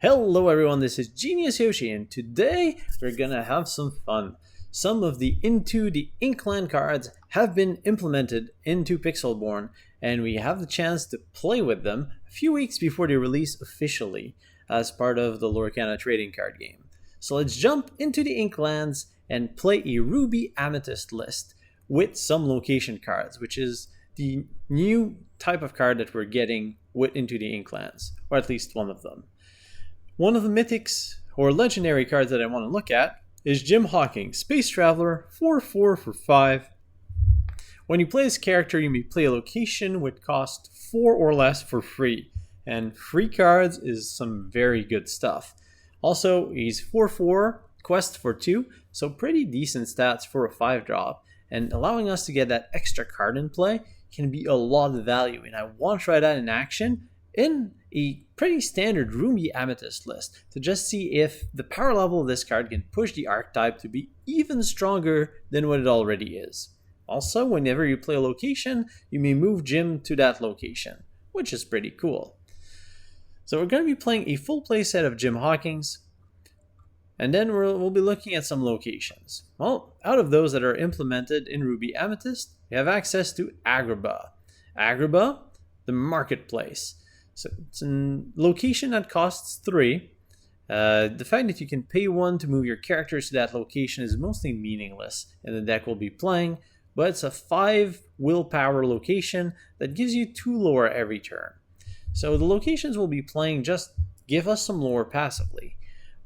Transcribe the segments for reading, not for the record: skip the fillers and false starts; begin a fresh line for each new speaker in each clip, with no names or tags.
Hello everyone, this is Genius Yoshi, and today we're gonna have some fun. Some of the Into the Inkland cards have been implemented into Pixelborn, and we have the chance to play with them a few weeks before they release officially as part of the Lorcana trading card game. So let's jump into the Inklands and play a Ruby Amethyst list with some location cards, which is the new type of card that we're getting with Into the Inklands, or at least one of them. One of the mythics or legendary cards that I want to look at is Jim Hawkins, Space Traveler, 4/4 for 5. When you play this character, you may play a location with cost 4 or less for free. And free cards is some very good stuff. Also, he's 4/4, quest for 2, so pretty decent stats for a 5-drop. And allowing us to get that extra card in play can be a lot of value. And I want to try that in action in a pretty standard Ruby Amethyst list to just see if the power level of this card can push the archetype to be even stronger than what it already is. Also, whenever you play a location, you may move Jim to that location, which is pretty cool. So we're going to be playing a full play set of Jim Hawkins, and then we'll be looking at some locations. Well, out of those that are implemented in Ruby Amethyst, we have access to Agrabah. Agrabah, the marketplace. So it's a location that costs 3. The fact that you can pay 1 to move your characters to that location is mostly meaningless in the deck we'll be playing, but it's a 5 willpower location that gives you 2 lore every turn. So the locations we'll be playing just give us some lore passively.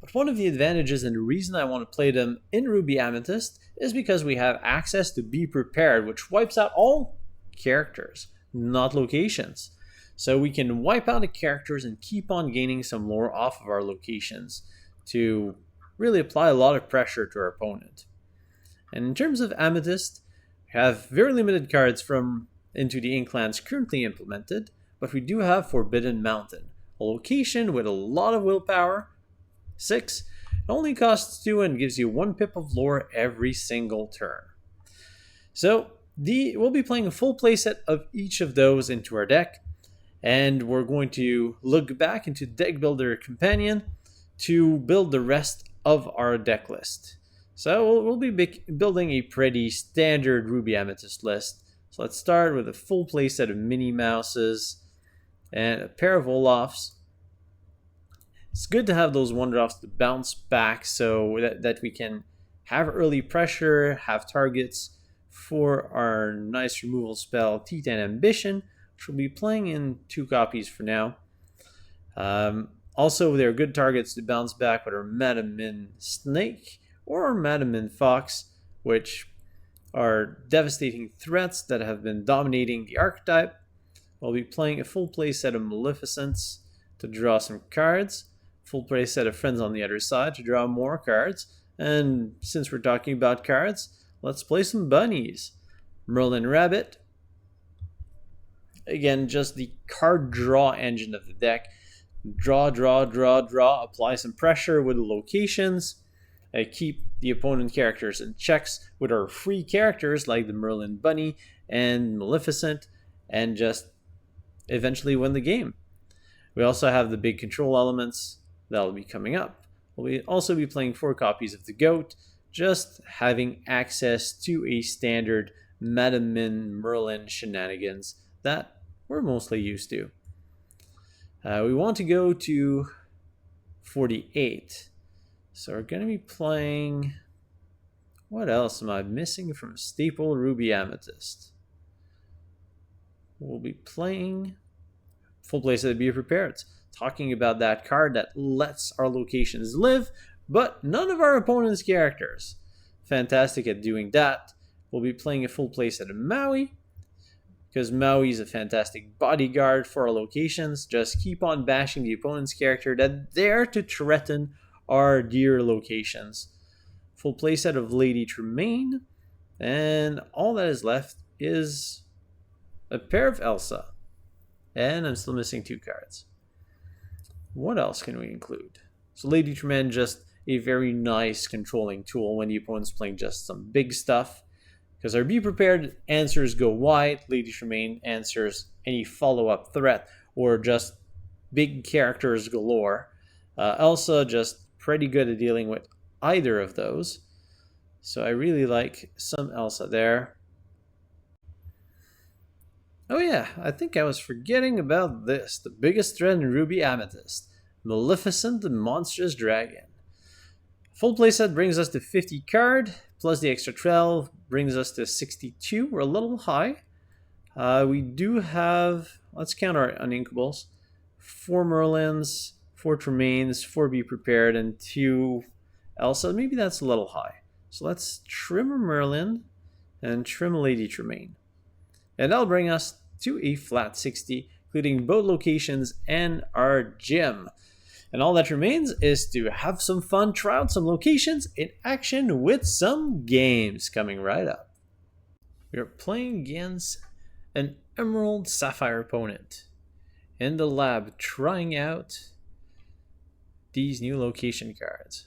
But one of the advantages and the reason I want to play them in Ruby Amethyst is because we have access to Be Prepared, which wipes out all characters, not locations. So we can wipe out the characters and keep on gaining some lore off of our locations to really apply a lot of pressure to our opponent. And in terms of Amethyst, we have very limited cards from Into the Inklands currently implemented, but we do have Forbidden Mountain, a location with a lot of willpower, 6. It only costs 2 and gives you 1 pip of lore every single turn. So we'll be playing a full playset of each of those into our deck. And we're going to look back into Deck Builder Companion to build the rest of our deck list. So we'll be building a pretty standard Ruby Amethyst list. So let's start with a full play set of Minnie Mouses and a pair of Olafs. It's good to have those 1-drops to bounce back so that we can have early pressure, have targets for our nice removal spell, Titan Ambition, which we'll be playing in 2 copies for now. Also, they're good targets to bounce back with our Madam Mim Snake or Madam Mim Fox, which are devastating threats that have been dominating the archetype. We'll be playing a full play set of Maleficents to draw some cards, full play set of Friends on the other side to draw more cards, and since we're talking about cards, let's play some bunnies. Merlin Rabbit. Again, just the card draw engine of the deck. Draw, apply some pressure with the locations, keep the opponent characters in checks with our free characters like the Merlin Bunny and Maleficent, and just eventually win the game. We also have the big control elements that'll be coming up. We'll also be playing 4 copies of the Goat, just having access to a standard Madam Mim Merlin shenanigans that we're mostly used to. We want to go to 48. So we're going to be playing... What else am I missing from staple Ruby Amethyst? We'll be playing full play set of Be Prepared. Talking about that card that lets our locations live, but none of our opponent's characters. Fantastic at doing that. We'll be playing a full play set of Maui, because Maui is a fantastic bodyguard for our locations. Just keep on bashing the opponent's character that dare to threaten our dear locations. Full playset of Lady Tremaine, and all that is left is a pair of Elsa. And I'm still missing 2 cards. What else can we include? So Lady Tremaine, just a very nice controlling tool when the opponent's playing just some big stuff. Because our Be Prepared answers go wide, Lady Tremaine answers any follow-up threat or just big characters galore. Elsa just pretty good at dealing with either of those. So I really like some Elsa there. Oh yeah, I think I was forgetting about this. The biggest threat in Ruby Amethyst. Maleficent the Monstrous Dragon. Full playset brings us to 50 card, plus the extra 12 brings us to 62. We're a little high. We do have, let's count our uninkables. 4 Merlins, 4 Tremaines, 4 Be Prepared, and 2 Elsa. Maybe that's a little high. So let's trim a Merlin and trim a Lady Tremaine. And that'll bring us to a flat 60, including both locations and our gym. And all that remains is to have some fun, try out some locations in action with some games coming right up. We are playing against an Emerald Sapphire opponent in the lab, trying out these new location cards.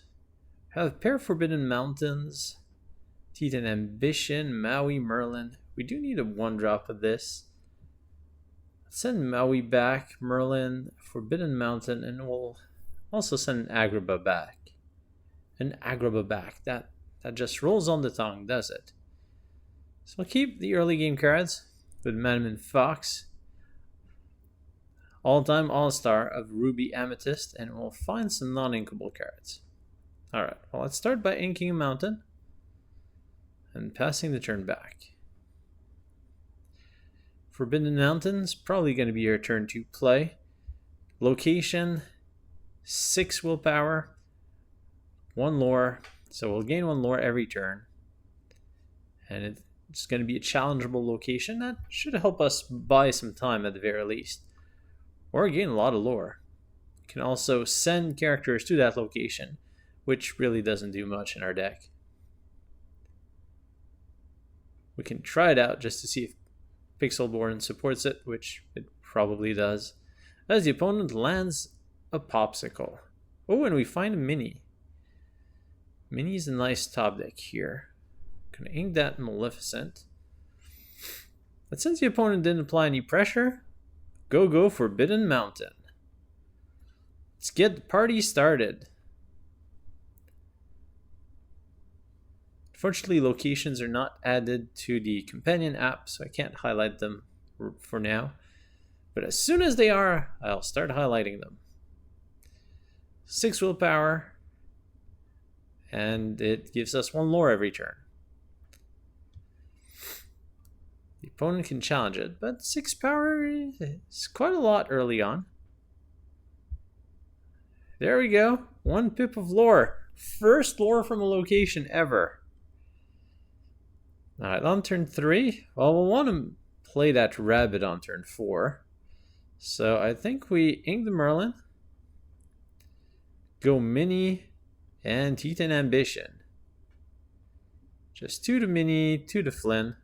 Have Pair Forbidden Mountains, Titan Ambition, Maui, Merlin. We do need a 1-drop of this. Let's send Maui back, Merlin, Forbidden Mountain, and we'll also send an Agrabah back. That just rolls on the tongue, does it? So we'll keep the early game cards with Madam Mim Fox. All-time All-Star of Ruby Amethyst, and we'll find some non-inkable cards. Alright, well let's start by inking a mountain and passing the turn back. Forbidden Mountains, probably going to be your turn to play. Location, 6 willpower, 1 lore, so we'll gain 1 lore every turn. And it's going to be a challengeable location that should help us buy some time at the very least. Or gain a lot of lore. You can also send characters to that location, which really doesn't do much in our deck. We can try it out just to see if Pixelborn supports it, which it probably does. As the opponent lands a Popsicle. Oh, and we find a Minnie. Minnie's a nice top deck here. Gonna ink that Maleficent. But since the opponent didn't apply any pressure, go Forbidden Mountain. Let's get the party started. Unfortunately, locations are not added to the companion app, so I can't highlight them for now. But as soon as they are, I'll start highlighting them. 6 willpower, and it gives us 1 lore every turn. The opponent can challenge it, but 6 power is quite a lot early on. There we go. 1 pip of lore. First lore from a location ever. Alright, on turn 3, well, we'll want to play that rabbit on turn 4. So I think we ink the Merlin, go Minnie, and Titan Ambition. Just 2 to Minnie, 2 to Flynn.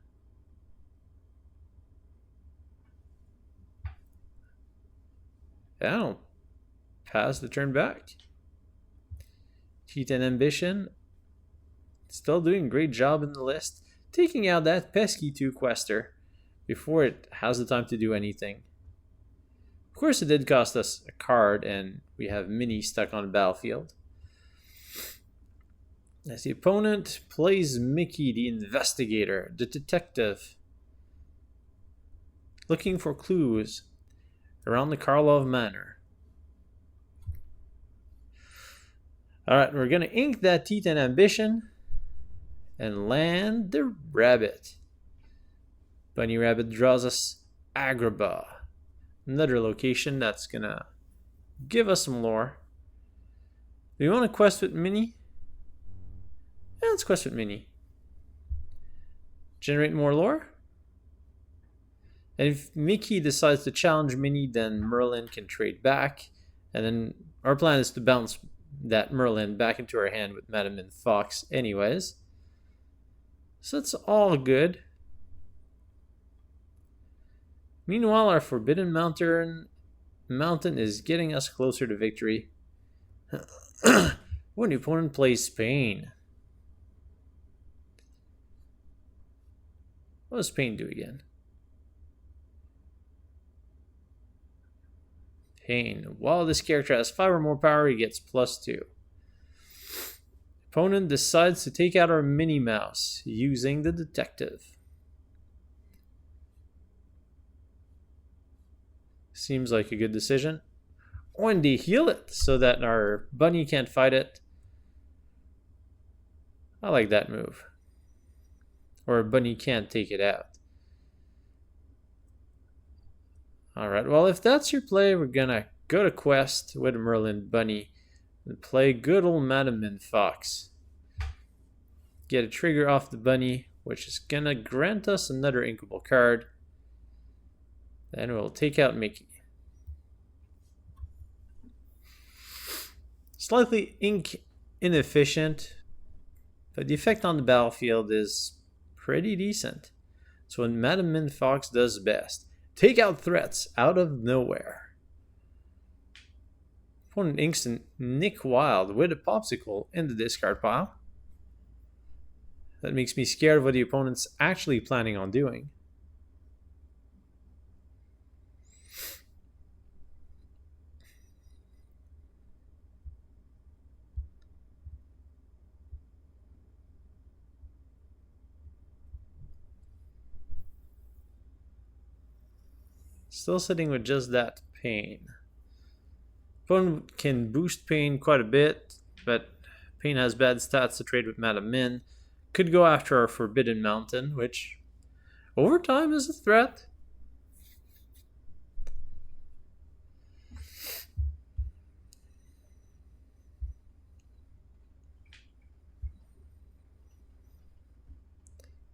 And I'll pass the turn back. Titan Ambition, still doing a great job in the list. Taking out that pesky 2 quester before it has the time to do anything. Of course, it did cost us a card, and we have Minnie stuck on the battlefield. As the opponent plays Mickey, the investigator, the detective, looking for clues around the Karlov Manor. Alright, we're going to ink that Titan Ambition and land the rabbit. Bunny Rabbit draws us Agrabah. Another location that's going to give us some lore. Do we want to quest with Minnie? Yeah, let's quest with Minnie. Generate more lore. And if Mickey decides to challenge Minnie, then Merlin can trade back. And then our plan is to bounce that Merlin back into our hand with Madam Mim Fox anyways. So it's all good. Meanwhile, our Forbidden Mountain is getting us closer to victory. When the opponent plays Spain. What does Spain do again? Pain. While this character has 5 or more power, he gets +2. Opponent decides to take out our Minnie Mouse using the detective. Seems like a good decision. And they heal it so that our bunny can't fight it. I like that move. Or a bunny can't take it out. Alright, well, if that's your play, we're gonna go to quest with Merlin Bunny and play good old Madam Mim Fox. Get a trigger off the bunny, which is gonna grant us another inkable card. Then we'll take out Mickey. Slightly ink inefficient, but the effect on the battlefield is pretty decent. It's what Madam Mim Fox does best. Take out threats out of nowhere. Opponent inks and Nick Wild with a popsicle in the discard pile. That makes me scared of what the opponent's actually planning on doing. Still sitting with just that pain. Opponent can boost pain quite a bit, but pain has bad stats to trade with Madam Mim. Could go after our Forbidden Mountain, which over time is a threat.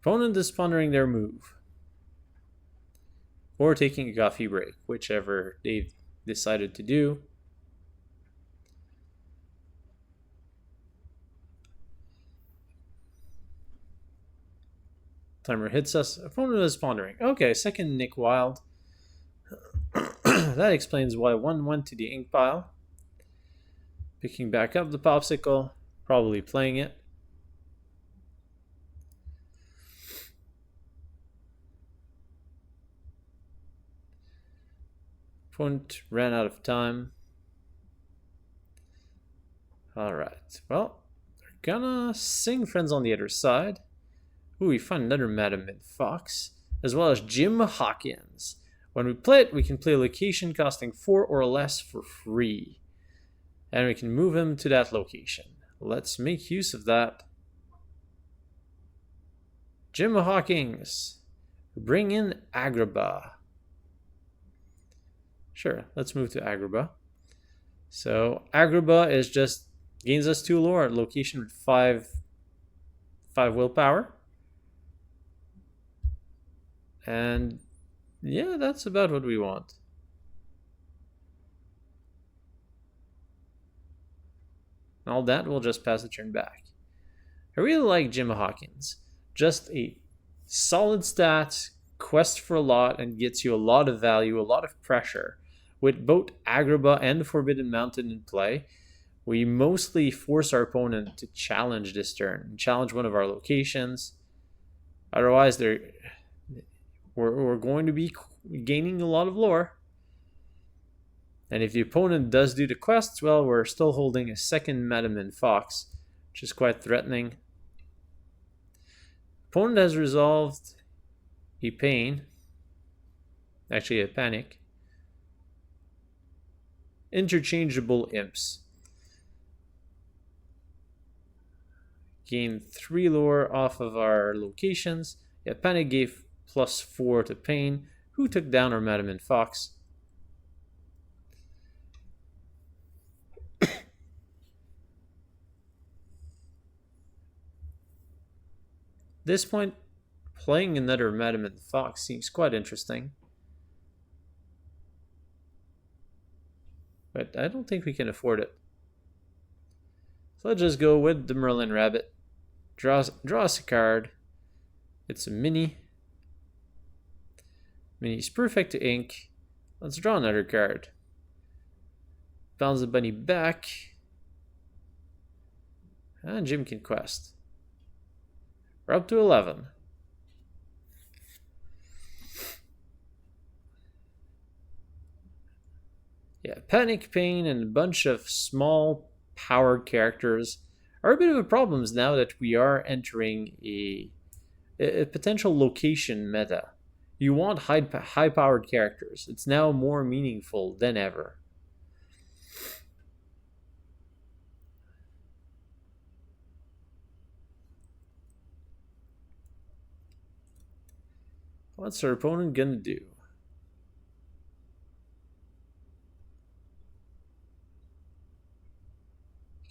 Opponent is pondering their move. Or taking a coffee break, whichever they've decided to do. Timer hits us. Opponent is pondering. Okay, second Nick Wild. That explains why one went to the ink pile. Picking back up the popsicle. Probably playing it. Opponent ran out of time. Alright, well, they're gonna sing Friends on the Other Side. Ooh, we find another Madam Mim Fox, as well as Jim Hawkins. When we play it, we can play a location costing 4 or less for free. And we can move him to that location. Let's make use of that. Jim Hawkins. Bring in Agrabah. Sure, let's move to Agrabah. So Agrabah is just gains us 2 lore at location with 5 willpower. And yeah, that's about what we want. All that, we'll just pass the turn back. I really like Jim Hawkins. Just a solid stat, quest for a lot, and gets you a lot of value, a lot of pressure. With both Agrabah and Forbidden Mountain in play, we mostly force our opponent to challenge this turn, and challenge one of our locations. Otherwise, we're going to be gaining a lot of lore. And if the opponent does do the quests, well, we're still holding a second Madam Mim Fox, which is quite threatening. Opponent has resolved a pain, actually a panic. Interchangeable imps. Gain 3 lore off of our locations. Yeah, panic gave +4 to pain. Who took down our Madam Mim Fox? This point, playing another Madam Mim Fox seems quite interesting. But I don't think we can afford it. So let's just go with the Merlin Rabbit. Draw us a card. It's a Minnie. Minnie's perfect to ink. Let's draw another card. Bounce the bunny back. And Jim can quest. We're up to 11. Yeah, Panic, Pain, and a bunch of small powered characters are a bit of a problem now that we are entering a potential location meta. You want high powered characters. It's now more meaningful than ever. What's our opponent gonna do?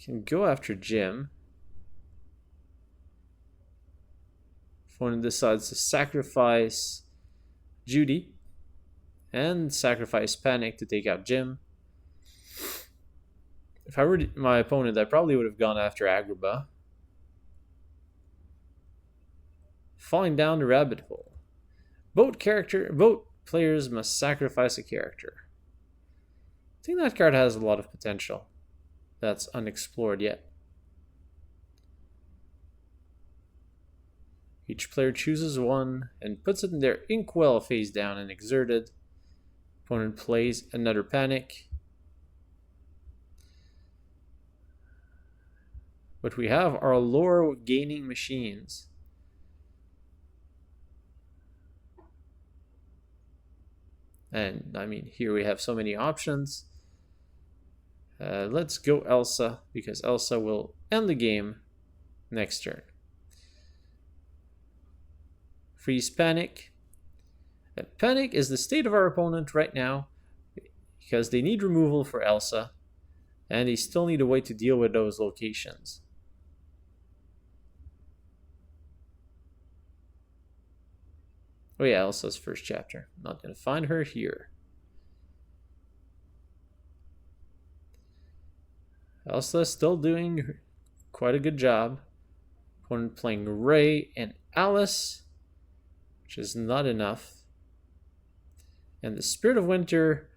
Can go after Jim. Opponent decides to sacrifice Judy and sacrifice Panic to take out Jim. If I were my opponent, I probably would have gone after Agrabah. Falling down the rabbit hole. Both players must sacrifice a character. I think that card has a lot of potential that's unexplored yet. Each player chooses one and puts it in their inkwell face down and exerted. Opponent plays another Panic. But we have our lore gaining machines. And I mean, here we have so many options. Let's go Elsa, because Elsa will end the game next turn. Freeze Panic. Panic is the state of our opponent right now, because they need removal for Elsa, and they still need a way to deal with those locations. Oh yeah, Elsa's first chapter. Not going to find her here. Elsa still doing quite a good job. Opponent playing Ray and Alice, which is not enough. And the Spirit of Winter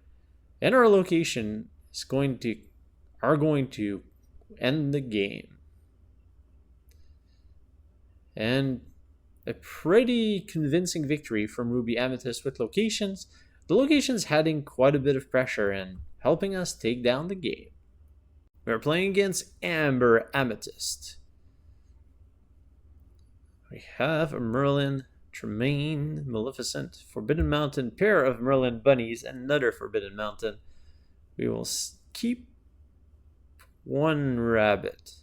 and our location are going to end the game. And a pretty convincing victory from Ruby Amethyst with locations. The locations adding quite a bit of pressure and helping us take down the game. We're playing against Amber Amethyst. We have a Merlin, Tremaine, Maleficent, Forbidden Mountain, pair of Merlin bunnies, and another Forbidden Mountain. We will keep one rabbit.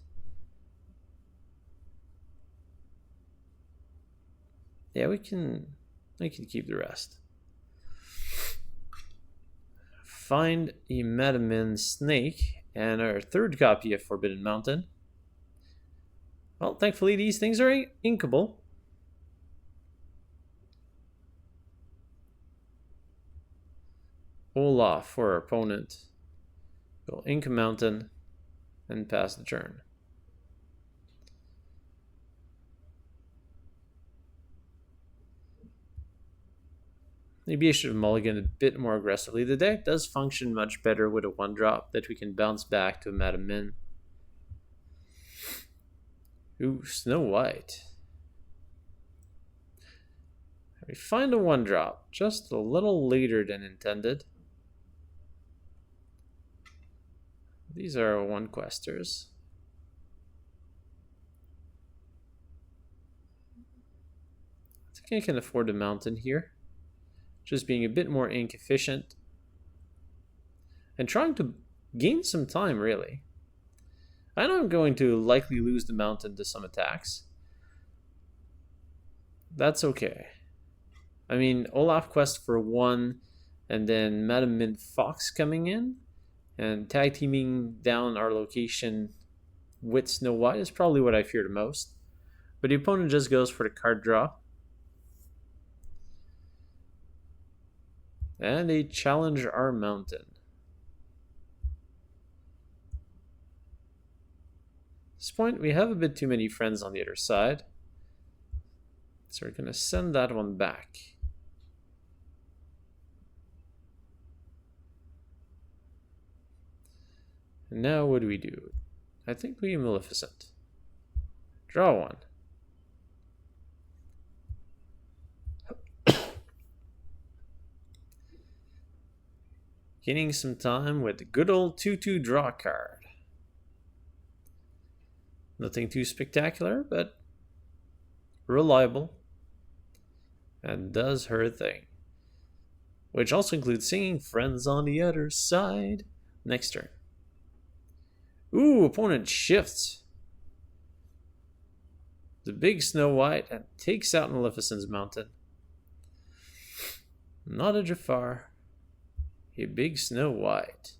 Yeah, we can keep the rest. Find a Madam Mim snake and our third copy of Forbidden Mountain. Well, thankfully these things are inkable. Olaf for our opponent. We'll ink a mountain and pass the turn. Maybe I should have mulliganed a bit more aggressively. The deck does function much better with a 1-drop that we can bounce back to Madam Mim. Ooh, Snow White. We find a 1-drop just a little later than intended. These are 1-questers. I think I can afford a mountain here. Just being a bit more ink efficient. And trying to gain some time, really. I know I'm going to likely lose the mountain to some attacks. That's okay. I mean, Olaf quest for 1, and then Madam Mim Fox coming in, and tag teaming down our location with Snow White is probably what I fear the most. But the opponent just goes for the card draw. And they challenge our mountain. At this point, we have a bit too many friends on the other side. So we're going to send that one back. And now what do we do? I think we Maleficent. Draw one. Gaining some time with the good old 2/2 draw card. Nothing too spectacular, but reliable. And does her thing. Which also includes singing Friends on the Other Side. Next turn. Ooh, opponent shifts the big Snow White and takes out Maleficent's mountain. Not a Jafar. A big Snow White.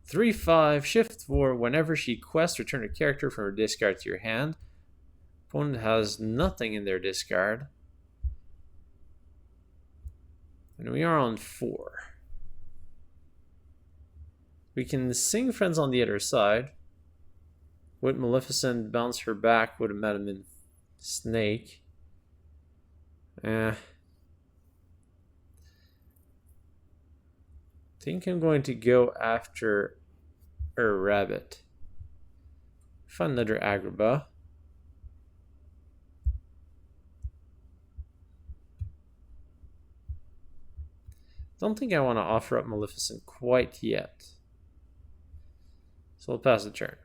3/5, shift for whenever she quests, return a character from her discard to your hand. Opponent has nothing in their discard. And we are on 4. We can sing Friends on the Other Side. With Maleficent, bounce her back with a Madam Mim snake. I think I'm going to go after a rabbit. Find another Agrabah. Don't think I want to offer up Maleficent quite yet. So I'll pass the turn.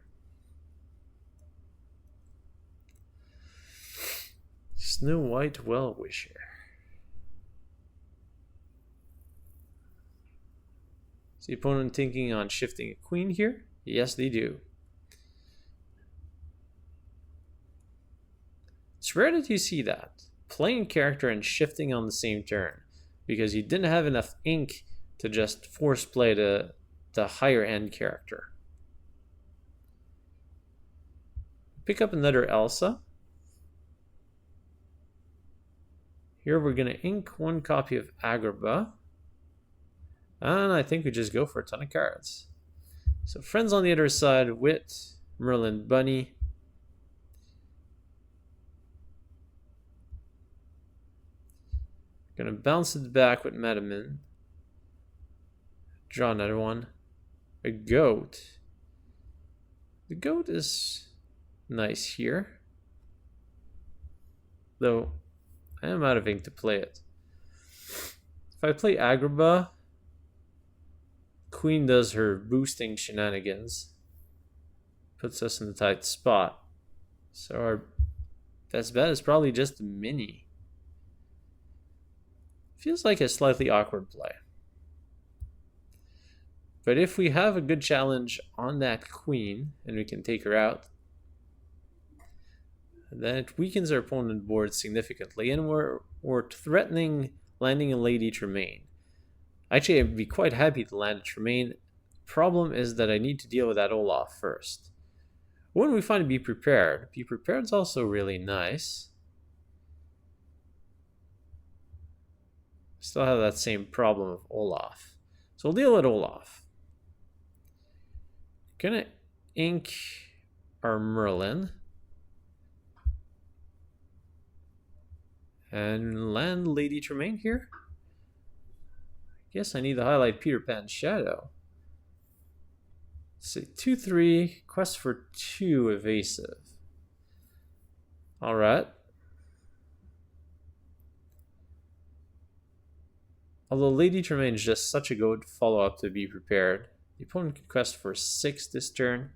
Snow White Well-Wisher. Is the opponent thinking on shifting a queen here? Yes, they do. It's rare that you see that. Playing character and shifting on the same turn. Because you didn't have enough ink to just force play the higher end character. Pick up another Elsa. Here we're going to ink one copy of Agrabah. And I think we just go for a ton of cards. So Friends on the Other Side with Merlin Bunny. Gonna bounce it back with Madam Mim. Draw another one. A goat. The goat is nice here. Though I am out of ink to play it. If I play Agrabah, Queen does her boosting shenanigans. Puts us in a tight spot. So our best bet is probably just Minnie. Feels like a slightly awkward play. But if we have a good challenge on that queen, and we can take her out, then it weakens our opponent board significantly, and we're threatening landing a Lady Tremaine. Actually, I'd be quite happy to land a Tremaine. Problem is that I need to deal with that Olaf first. When we find Be Prepared is also really nice. Still have that same problem of Olaf. So we'll deal with Olaf. Gonna ink our Merlin. And land Lady Tremaine here. Guess I need to highlight Peter Pan's Shadow. Let's see, 2/3, quest for 2 evasive. Alright. Although Lady Tremaine is just such a good follow-up to Be Prepared. The opponent can quest for 6 this turn.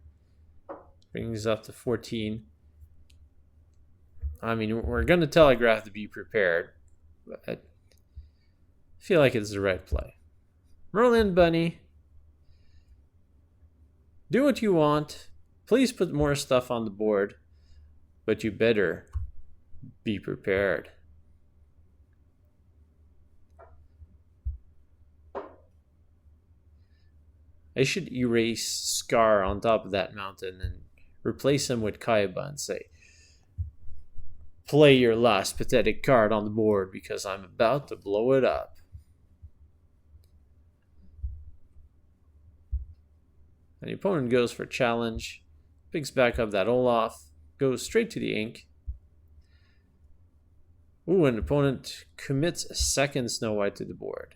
Brings us up to 14. I mean, we're going to telegraph to Be Prepared. But I feel like it's the right play. Merlin Bunny. Do what you want. Please put more stuff on the board. But you better be prepared. I should erase Scar on top of that mountain and replace him with Kaiba and say, play your last pathetic card on the board because I'm about to blow it up. And the opponent goes for challenge, picks back up that Olaf, goes straight to the ink. Ooh, and the opponent commits a second Snow White to the board.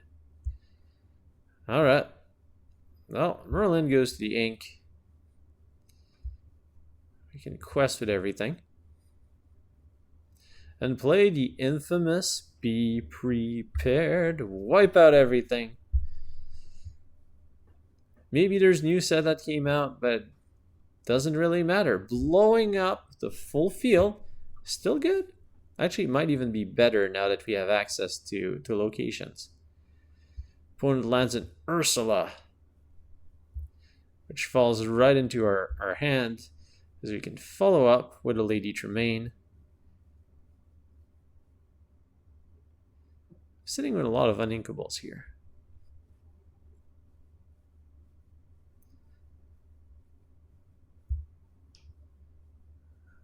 Alright. Well, Merlin goes to the ink. We can quest with everything. And play the infamous Be Prepared. Wipe out everything. Maybe there's new set that came out, but doesn't really matter. Blowing up the full field, still good. Actually, it might even be better now that we have access to locations. Opponent lands an Ursula, which falls right into our hand, as we can follow up with a Lady Tremaine. Sitting with a lot of uninkables here.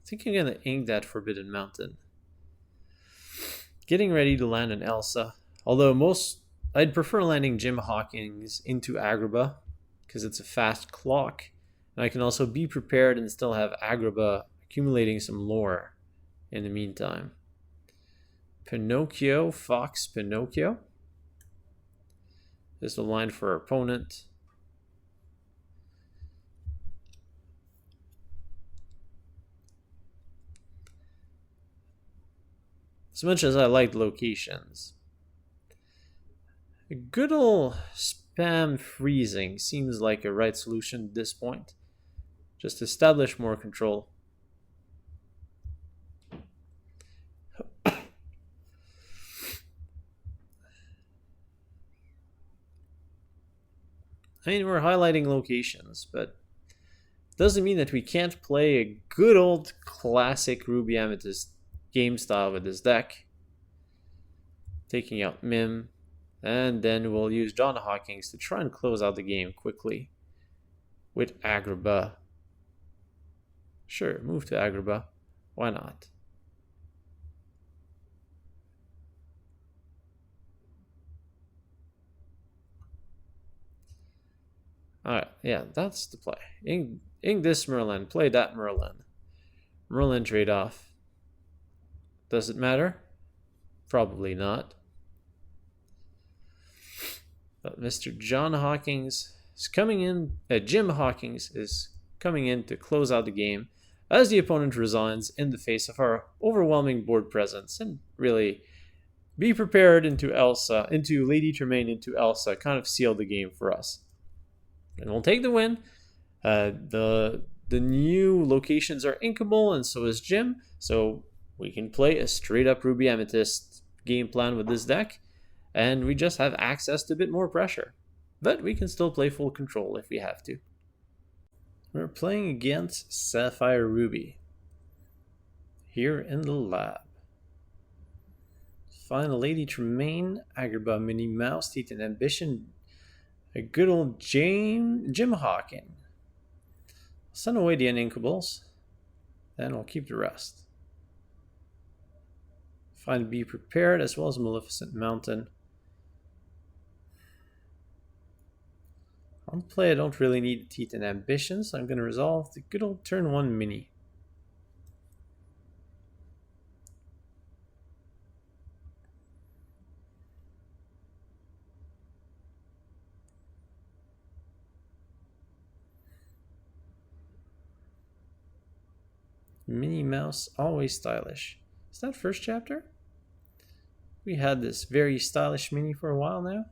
I think I'm gonna ink that Forbidden Mountain. Getting ready to land an Elsa. Although I'd prefer landing Jim Hawkins into Agrabah, because it's a fast clock. And I can also be prepared and still have Agrabah accumulating some lore in the meantime. Pinocchio, Fox, Pinocchio. This is the line for our opponent. As much as I like locations, a good old spam freezing seems like a right solution at this point. Just establish more control. I mean, we're highlighting locations, but it doesn't mean that we can't play a good old classic Ruby Amethyst game style with this deck. Taking out Mim, and then we'll use John Hawkins to try and close out the game quickly with Agrabah. Sure, move to Agrabah. Why not? Alright, yeah, that's the play. Ink this Merlin, play that Merlin. Merlin trade-off. Does it matter? Probably not. But Mr. John Hawkins is coming in. Jim Hawkins is coming in to close out the game as the opponent resigns in the face of our overwhelming board presence, and really be prepared into Elsa, into Lady Tremaine, into Elsa, kind of seal the game for us. And we'll take the win. The new locations are inkable, and so is Jim. So we can play a straight up Ruby Amethyst game plan with this deck, and we just have access to a bit more pressure. But we can still play full control if we have to. We're playing against Sapphire Ruby here in the lab. Find a Lady Tremaine, Agrabah, Minnie, Mouse, Teeth and Ambition, a good old Jim Hawkins. Send away the uninkables, then we'll keep the rest. Find Be Prepared as well as Maleficent Mountain. On play, I don't really need Teeth and Ambition, so I'm going to resolve the good old turn 1 Minnie. Minnie Mouse, always stylish. Is that first chapter? We had this very stylish Minnie for a while now.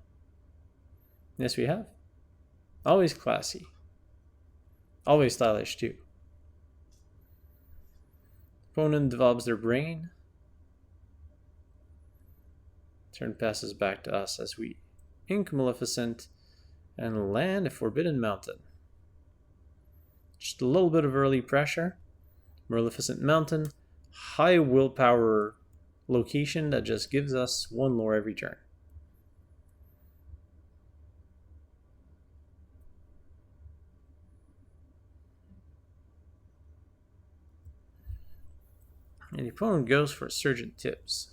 Yes, we have. Always classy. Always stylish too. Opponent develops their brain. Turn passes back to us as we ink Maleficent and land a Forbidden Mountain. Just a little bit of early pressure. Maleficent Mountain, high willpower location that just gives us 1 lore every turn. And the opponent goes for Sergeant Tibbs.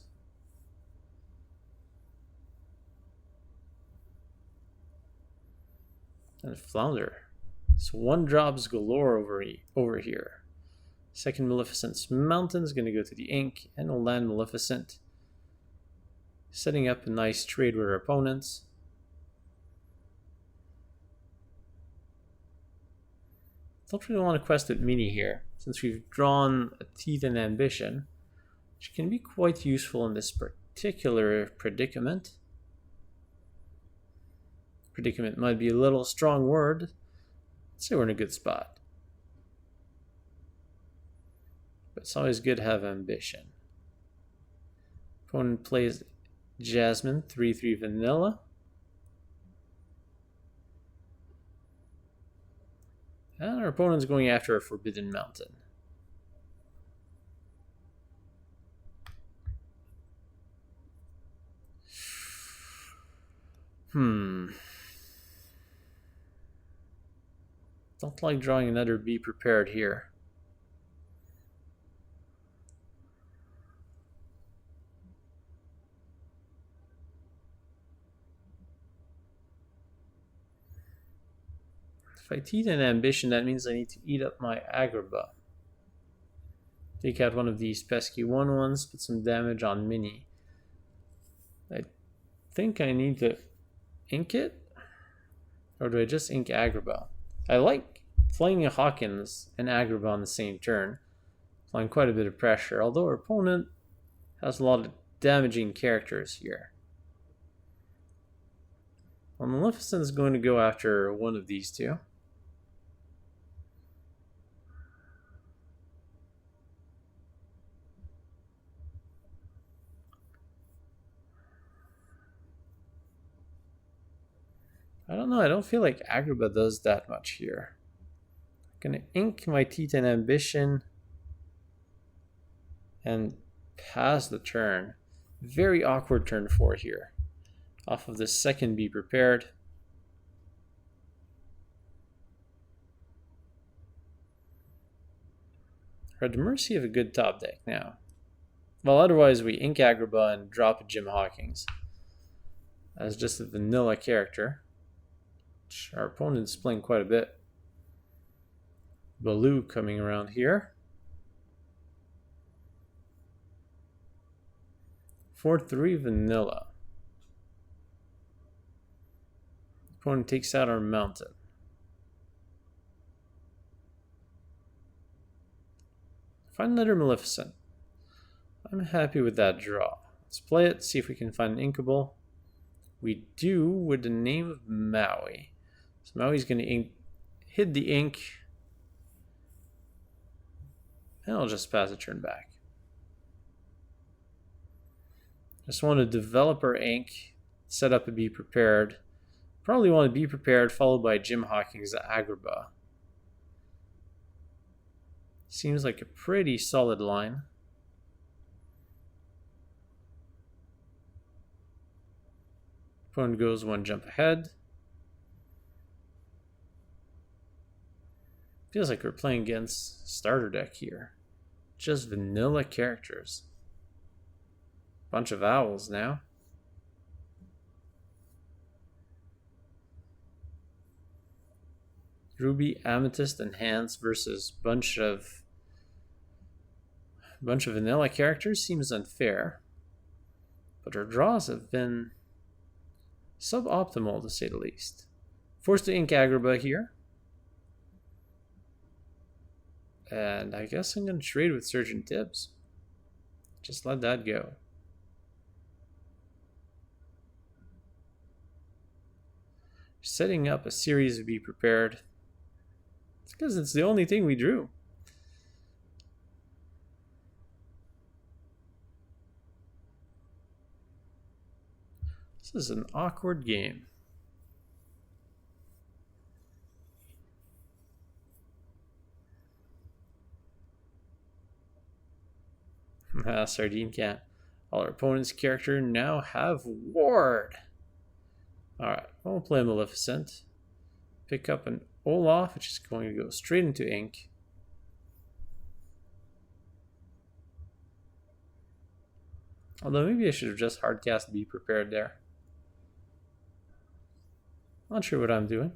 And Flounder. So 1-drops galore over here. Second Maleficent's Mountain is going to go to the ink, and we'll land Maleficent. Setting up a nice trade with our opponents. Don't really want to quest with Minnie here, since we've drawn a Teeth and Ambition, which can be quite useful in this particular predicament. Predicament might be a little strong word. Let's say we're in a good spot. But it's always good to have ambition. Opponent plays Jasmine, 3/3 vanilla. And our opponent's going after a Forbidden Mountain. Don't like drawing another Be Prepared here. If I eat an ambition, that means I need to eat up my Agrabah. Take out one of these pesky 1/1s, put some damage on Minnie. I think I need to ink it? Or do I just ink Agrabah? I like playing a Hawkins and Agrabah on the same turn, applying quite a bit of pressure, although our opponent has a lot of damaging characters here. Well, Maleficent is going to go after one of these two. I don't know, I don't feel like Agrabah does that much here. I'm gonna ink my Titan Ambition and pass the turn. Very awkward turn 4 here. Off of the second Be Prepared. We're at the mercy of a good top deck now. Well, otherwise we ink Agrabah and drop a Jim Hawkins as just a vanilla character. Our opponent's playing quite a bit. Baloo coming around here. 4/3 vanilla. Opponent takes out our mountain. Find another Maleficent. I'm happy with that draw. Let's play it, see if we can find an inkable. We do with the name of Maui. So Maui's going to hit the ink. And I'll just pass a turn back. Just want to develop our ink, set up a Be Prepared. Probably want to Be Prepared followed by Jim Hawkins' Agrabah. Seems like a pretty solid line. Opponent goes one jump ahead. Feels like we're playing against starter deck here. Just vanilla characters. Bunch of owls now. Ruby, Amethyst, and Hands versus bunch of vanilla characters seems unfair. But our draws have been suboptimal to say the least. Forced to ink Agrabah here. And I guess I'm going to trade with Surgeon Tibbs. Just let that go. Setting up a series of Be Prepared. It's because it's the only thing we drew. This is an awkward game. Sardine Cat. All our opponent's character now have Ward. Alright, we'll play Maleficent. Pick up an Olaf, which is going to go straight into ink. Although maybe I should have just hardcast Be Prepared there. Not sure what I'm doing.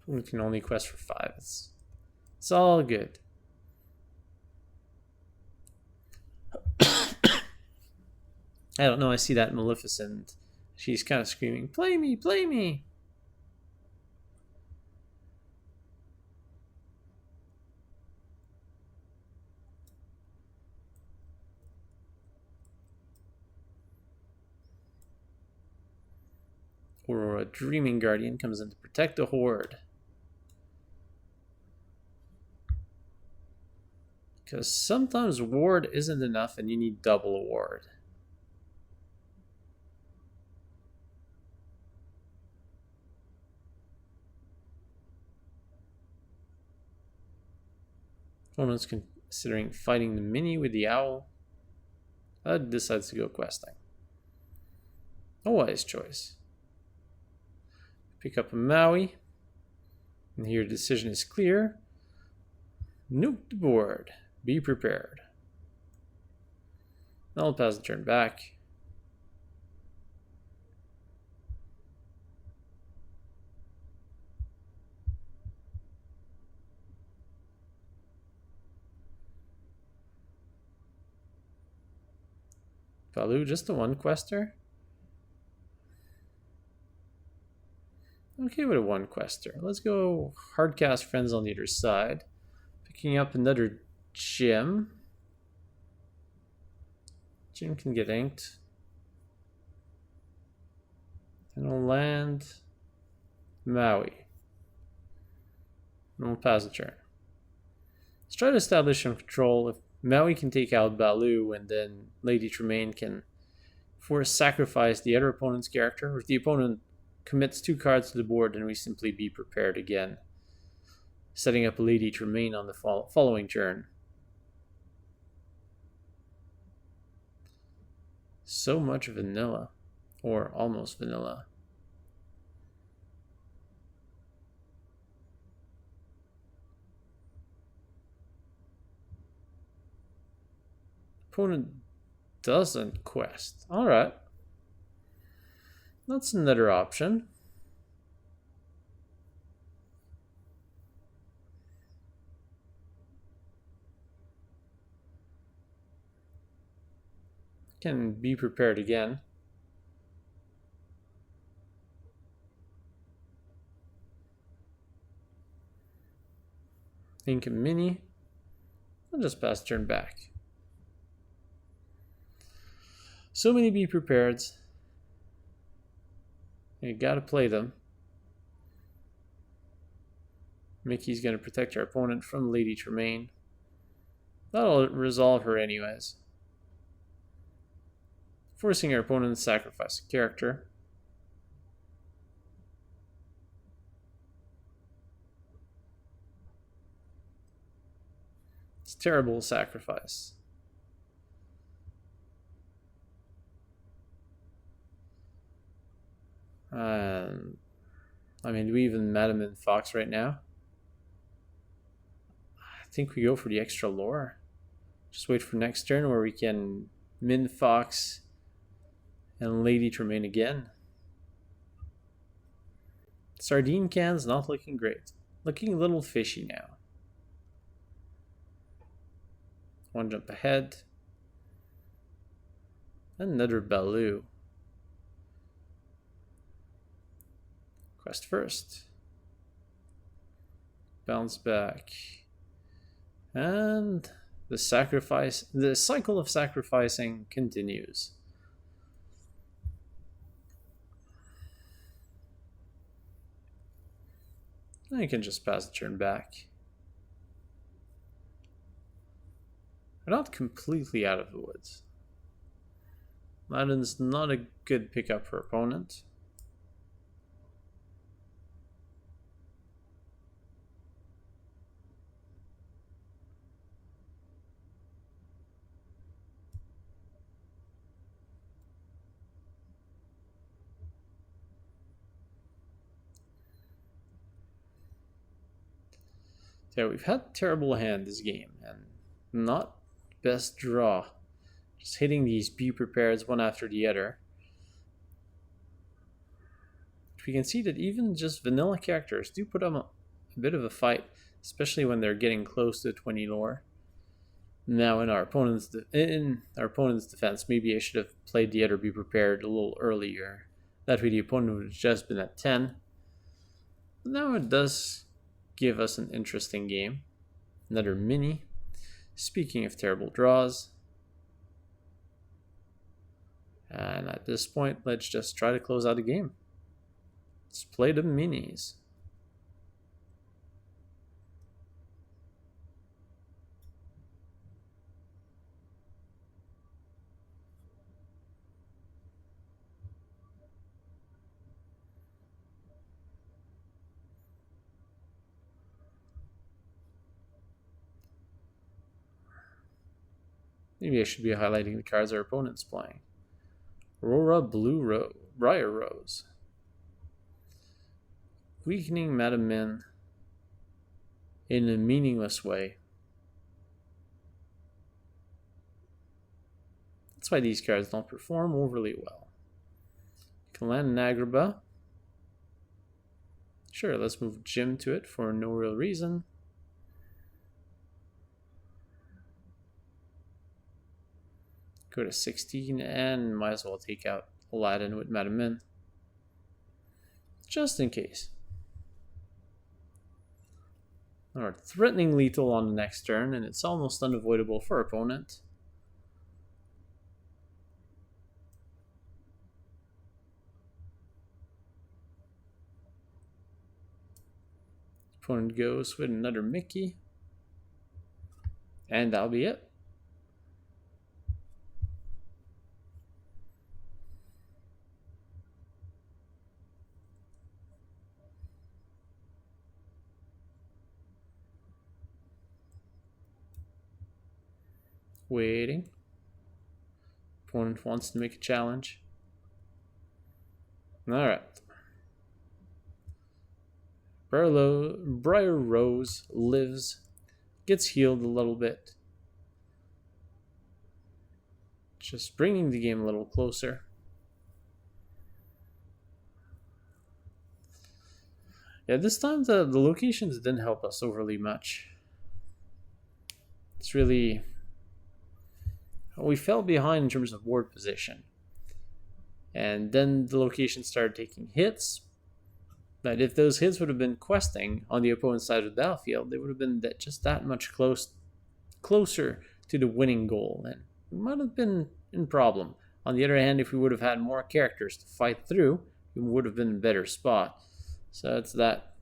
We can only quest for 5. It's all good. I don't know, I see that Maleficent. She's kind of screaming, "Play me, play me!" or a Dreaming Guardian comes in to protect the Horde. Because sometimes ward isn't enough and you need double ward. Opponent's considering fighting the Minnie with the owl. Decides to go questing. A wise choice. Pick up a Maui. And here the decision is clear. Nuke the board. Be prepared. I'll pass the turn back. Baloo, just the one quester? Okay with a one quester. Let's go hardcast friends on the other side. Picking up another gem. Gem can get inked. And we'll land Maui. And we'll pass the turn. Let's try to establish some control. If Maui can take out Baloo, and then Lady Tremaine can force sacrifice the other opponent's character. If the opponent commits 2 cards to the board, then we simply be prepared again, setting up Lady Tremaine on the following turn. So much vanilla, or almost vanilla. Opponent doesn't quest. Alright. That's another option. Can be prepared again. Think of Minnie. I'll just pass turn back. So many be prepared. You gotta play them. Mickey's gonna protect our opponent from Lady Tremaine. That'll resolve her anyways. Forcing our opponent to sacrifice a character. It's a terrible sacrifice. I mean, do we even Madam Mim Fox right now? I think we go for the extra lore. Just wait for next turn where we can Min Fox and Lady Tremaine again. Sardine can's not looking great. Looking a little fishy now. One jump ahead. Another Baloo. Quest first. Bounce back. And the cycle of sacrificing continues. And you can just pass the turn back. We're not completely out of the woods. Aladdin's not a good pickup for opponent. Yeah, we've had terrible hand this game, and not best draw. Just hitting these be prepared one after the other. We can see that even just vanilla characters do put up a bit of a fight, especially when they're getting close to 20 lore. Now in our opponent's defense, maybe I should have played the other be prepared a little earlier. That way the opponent would have just been at 10. But now it does give us an interesting game. Another Minnie. Speaking of terrible draws. And at this point, let's just try to close out the game. Let's play the minis. Maybe I should be highlighting the cards our opponent's playing. Aurora Briar Rose. Weakening Madam Mim in a meaningless way. That's why these cards don't perform overly well. You can land an Agrabah. Sure, let's move Jim to it for no real reason. Go to 16 and might as well take out Aladdin with Madam Mim. Just in case. Alright, threatening lethal on the next turn, and it's almost unavoidable for our opponent. Opponent goes with another Mickey. And that'll be it. Waiting. Opponent wants to make a challenge. Alright. Briar Rose lives, gets healed a little bit. Just bringing the game a little closer. Yeah, this time the locations didn't help us overly much. It's really... we fell behind in terms of board position. And then the location started taking hits. But if those hits would have been questing on the opponent's side of the battlefield, they would have been just that much closer to the winning goal. And we might have been in problem. On the other hand, if we would have had more characters to fight through, we would have been in a better spot. So it's that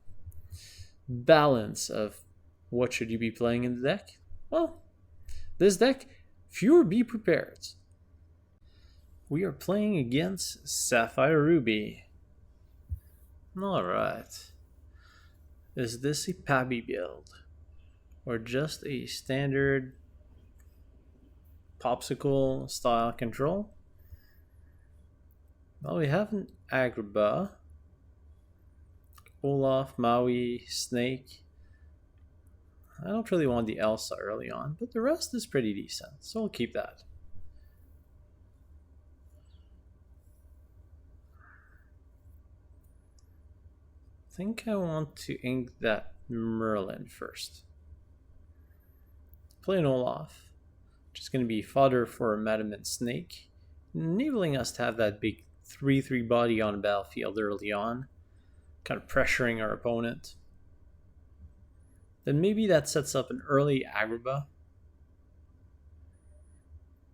balance of what should you be playing in the deck? Well, this deck, fewer be prepared. We are playing against Sapphire Ruby. Alright. Is this a Pabby build? Or just a standard popsicle style control? Well, we have an Agrabah, Olaf, Maui, Snake. I don't really want the Elsa early on, but the rest is pretty decent, so we'll keep that. I think I want to ink that Merlin first. Play an Olaf, which is going to be fodder for Madam Mim Snake, enabling us to have that big 3/3 body on the battlefield early on, kind of pressuring our opponent. Then maybe that sets up an early Agrabah,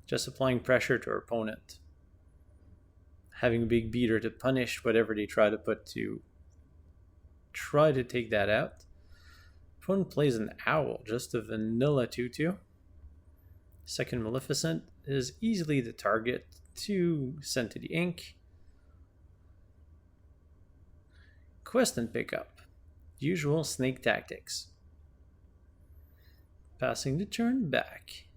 just applying pressure to our opponent, having a big beater to punish whatever they try to put to try to take that out. Opponent plays an Owl, just a vanilla 2/2. Second Maleficent is easily the target to send to the ink. Quest and pickup. Usual snake tactics. Passing the turn back.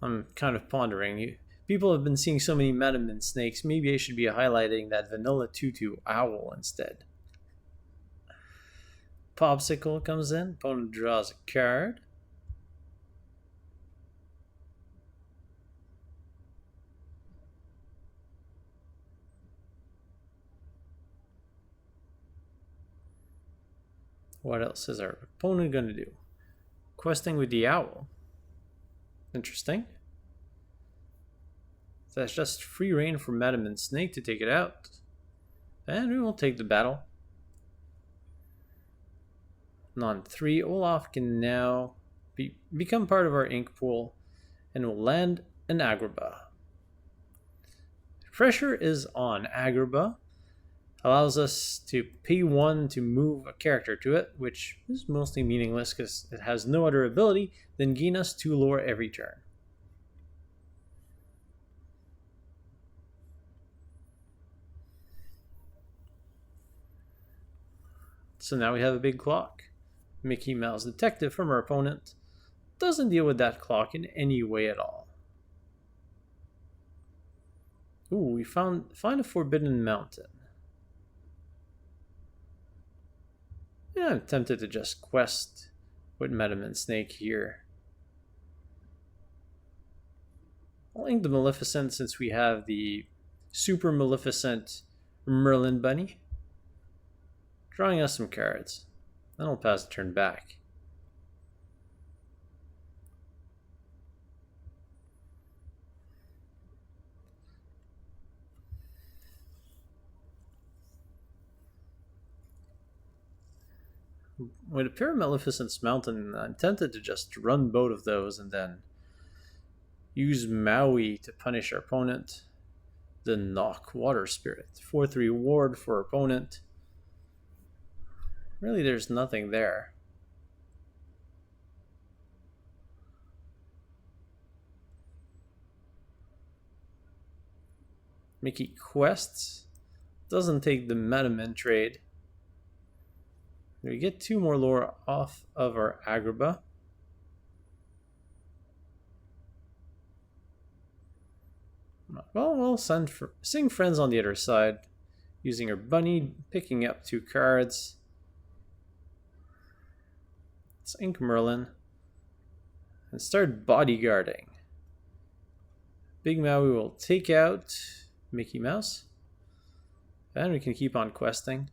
I'm kind of pondering. People have been seeing so many Madam Mim snakes. Maybe I should be highlighting that vanilla 2/2 Owl instead. Popsicle comes in. Opponent draws a card. What else is our opponent going to do? Questing with the Owl. Interesting. That's just free reign for Madam Mim Snake to take it out. And we will take the battle. On 3, Olaf can now become part of our ink pool and will land and Agrabah. Pressure is on Agrabah. Allows us to pay 1 to move a character to it, which is mostly meaningless because it has no other ability than gain us 2 lore every turn. So now we have a big clock. Mickey Mouse Detective from our opponent doesn't deal with that clock in any way at all. Ooh, we find a forbidden mountain. Yeah, I'm tempted to just quest with Madam Mim here. I'll ink the Maleficent since we have the Super Maleficent Merlin bunny. Drawing us some cards. Then I'll pass the turn back. With a pair of Maleficent's Mountain, I'm tempted to just run both of those and then use Maui to punish our opponent. Then knock Water Spirit. 4/3 ward for our opponent. Really, there's nothing there. Mickey quests. Doesn't take the Madam Mim trade. We get 2 more lore off of our Agrabah. Well, we'll sing friends on the other side. Using our bunny, picking up 2 cards. Let's ink Merlin. And start bodyguarding. Big Maui will take out Mickey Mouse. And we can keep on questing.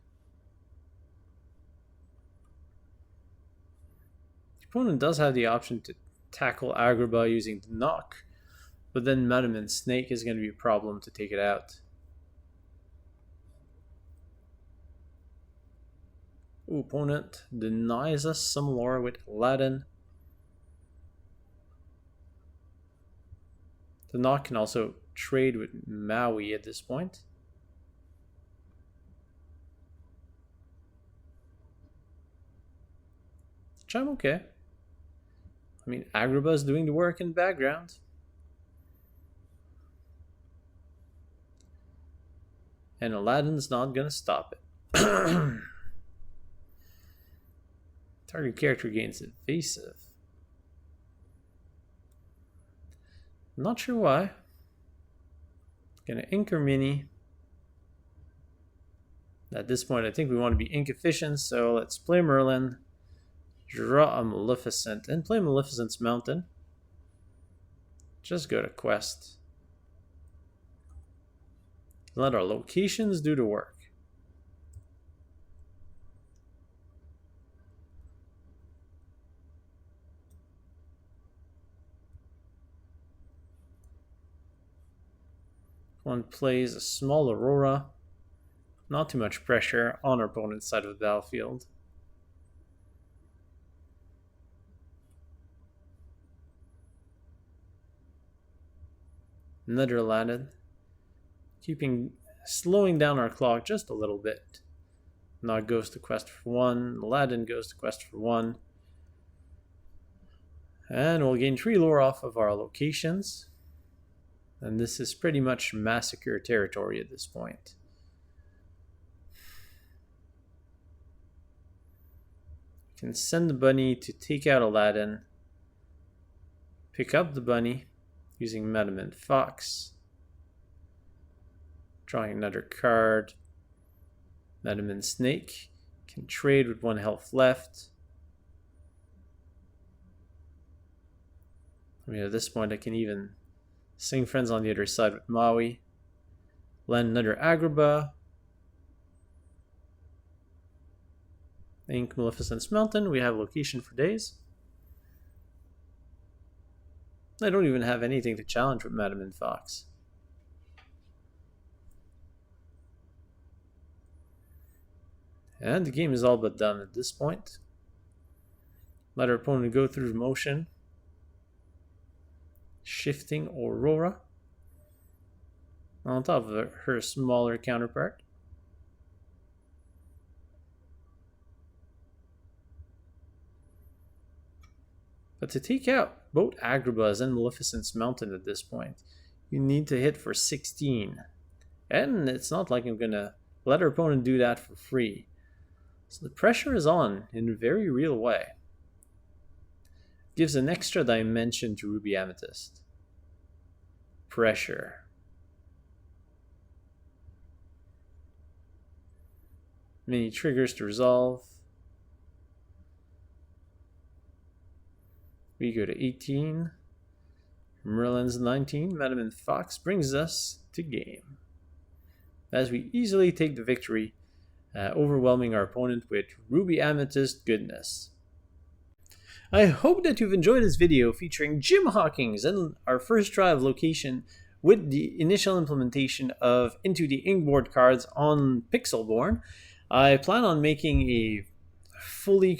The opponent does have the option to tackle Agrabah using the knock, but then Madam Mim is going to be a problem to take it out. Ooh, opponent denies us some lore with Aladdin. The knock can also trade with Maui at this point. Which I'm okay. I mean, Agrabah is doing the work in the background. And Aladdin's not going to stop it. Target character gains evasive. Not sure why. Gonna ink her Minnie. At this point, I think we want to be ink efficient, so let's play Merlin, draw a Maleficent, and play Maleficent's Mountain. Just go to quest. Let our locations do the work. One plays a small Aurora. Not too much pressure on our opponent's side of the battlefield. Another Aladdin. Slowing down our clock just a little bit. Nod goes to quest for 1. Aladdin goes to quest for 1. And we'll gain 3 lore off of our locations. And this is pretty much massacre territory at this point. You can send the bunny to take out Aladdin. Pick up the bunny using Madam Mim Fox. Drawing another card. Madam Mim Snake can trade with 1 health left. I mean, at this point I can even sing friends on the other side with Maui. Land another Agrabah. Ink Maleficent's Mountain. We have location for days. I don't even have anything to challenge with Madam Mim Fox. And the game is all but done at this point. Let our opponent go through the motion. Shifting Aurora on top of her smaller counterpart. But to take out both Agrabah's and Maleficent's mountain at this point, you need to hit for 16. And it's not like I'm going to let our opponent do that for free. So the pressure is on in a very real way. Gives an extra dimension to Ruby Amethyst. Pressure. Many triggers to resolve. We go to 18. Merlin's 19. Madam Mim Fox brings us to game, as we easily take the victory, overwhelming our opponent with Ruby Amethyst goodness. I hope that you've enjoyed this video featuring Jim Hawkins and our first try of location with the initial implementation of Into the Inkboard cards on Pixelborn. I plan on making a fully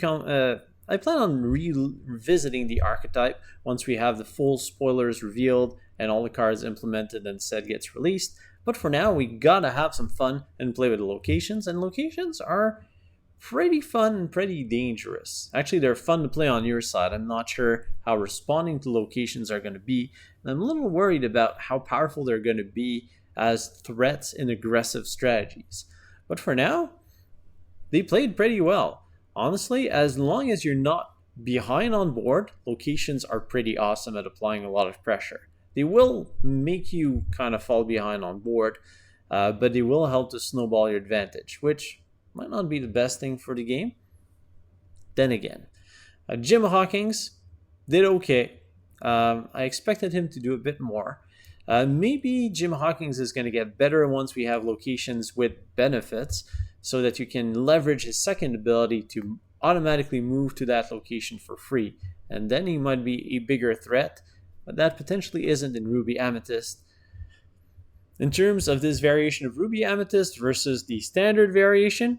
I plan on revisiting the archetype once we have the full spoilers revealed and all the cards implemented and set gets released. But for now, we gotta have some fun and play with the locations, and locations are pretty fun and pretty dangerous. Actually, they're fun to play on your side. I'm not sure how responding to locations are going to be, and I'm a little worried about how powerful they're going to be as threats in aggressive strategies. But for now, they played pretty well. Honestly, as long as you're not behind on board, locations are pretty awesome at applying a lot of pressure. They will make you kind of fall behind on board, but they will help to snowball your advantage, which might not be the best thing for the game. Then again, Jim Hawkins did okay. I expected him to do a bit more. Maybe Jim Hawkins is going to get better once we have locations with benefits, so that you can leverage his second ability to automatically move to that location for free. And then he might be a bigger threat, but that potentially isn't in Ruby Amethyst. In terms of this variation of Ruby Amethyst versus the standard variation,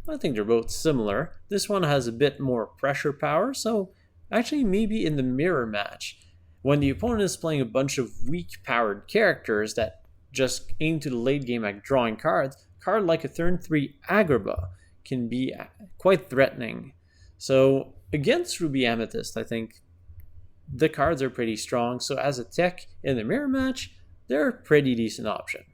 I think they're both similar. This one has a bit more pressure power, so actually maybe in the mirror match, when the opponent is playing a bunch of weak powered characters that just aim to the late game at drawing cards, a card like a turn 3 Agrabah can be quite threatening. So against Ruby Amethyst, I think the cards are pretty strong, so as a tech in the mirror match, they're a pretty decent option.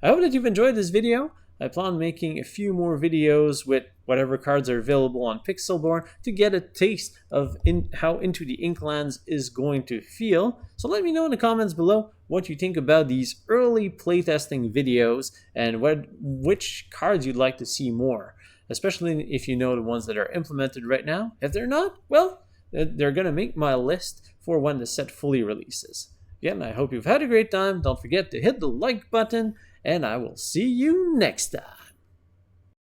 I hope that you've enjoyed this video. I plan on making a few more videos with whatever cards are available on Pixelborn to get a taste of how Into the Inklands is going to feel. So let me know in the comments below what you think about these early playtesting videos and which cards you'd like to see more, especially if you know the ones that are implemented right now. If they're not, well, they're going to make my list for when the set fully releases. Again, I hope you've had a great time. Don't forget to hit the like button, and I will see you next time.